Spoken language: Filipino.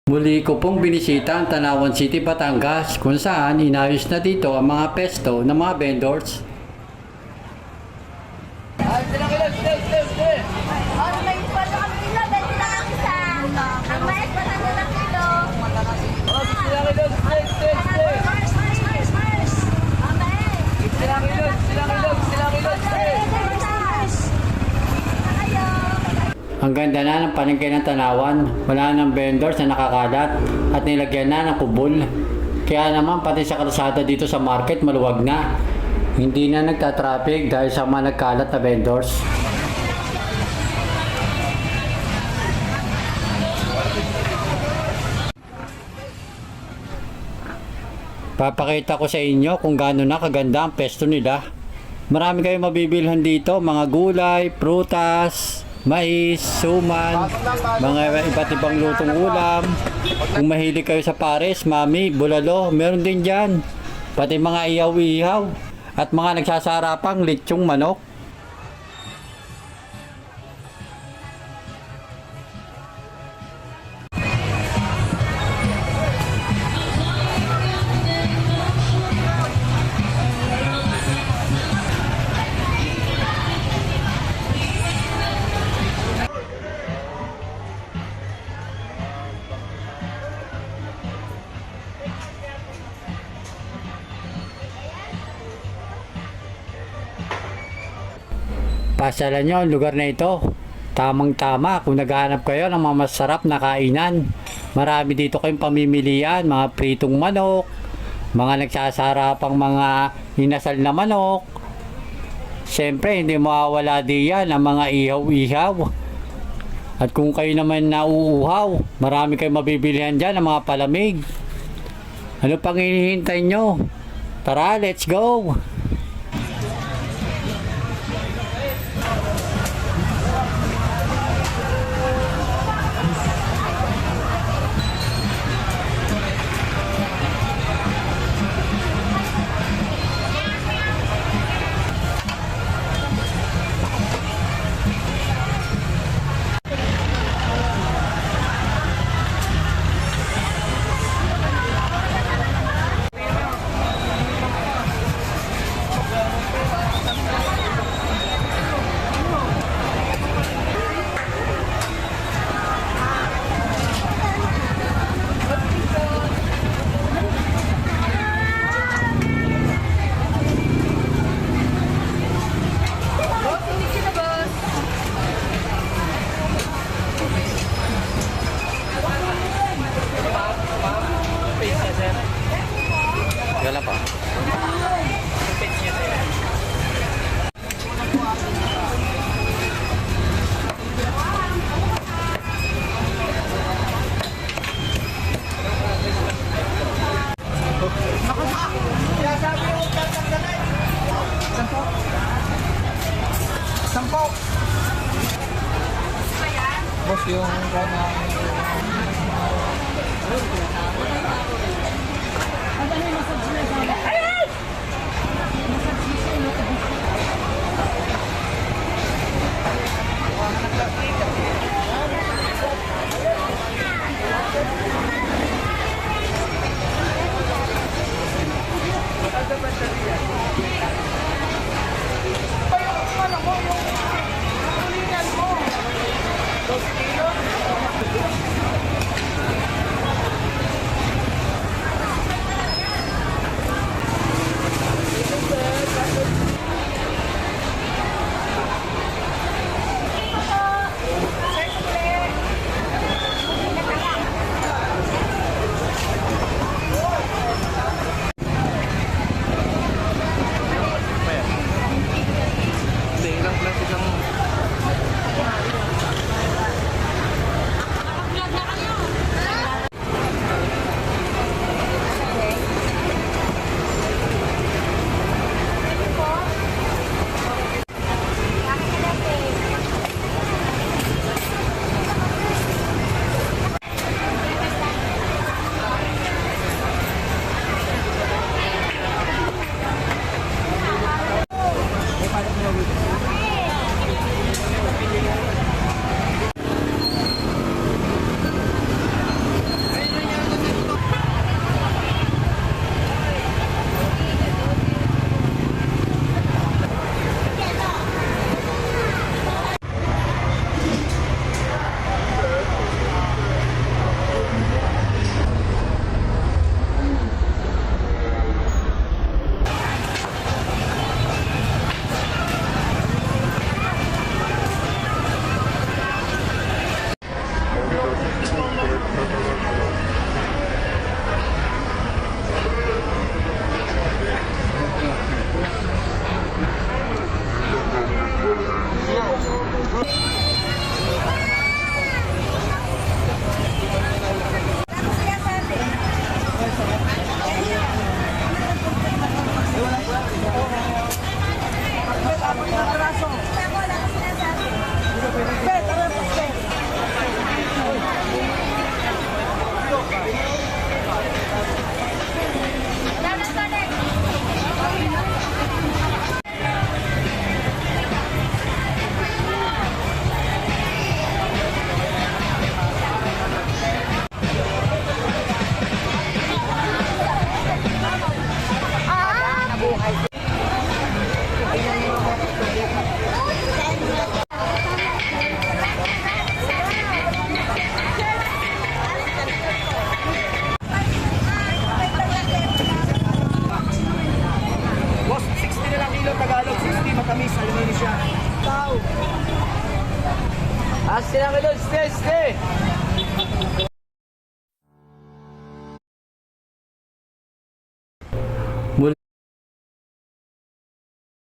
Muli ko pong binisita ang Tanawan City, Batangas kung saan inayos na dito ang mga pesto ng mga vendors. Ang ganda na ng palengke ng Tanawan, wala nang vendors na nakakalat at nilagyan na ng kubol. Kaya naman pati sa kalsada dito sa market maluwag na. Hindi na nagta-traffic dahil sa mga nagkalat na vendors. Papakita ko sa inyo kung gaano na kaganda ang pesto nila. Marami kayong mabibilhan dito, mga gulay, prutas, mais, suman, mga iba't ibang lutong ulam. Kung mahilig kayo sa pares, mami, bulalo, meron din dyan. Pati mga ihaw-ihaw at mga nagsasarapang lechong manok. Pasyalan nyo ang lugar na ito. Tamang-tama kung naghahanap kayo ng mga masarap na kainan. Marami dito kayong pamimilian, mga pritong manok, mga nagsasarapang mga inasal na manok. Siyempre, hindi mawawala diyan ang mga ihaw-ihaw. At kung kayo naman nauuhaw, marami kayong mabibilihan dyan ng mga palamig. Ano pang hinihintay nyo? Tara, let's go! Taas sila ka doon. Stay, stay.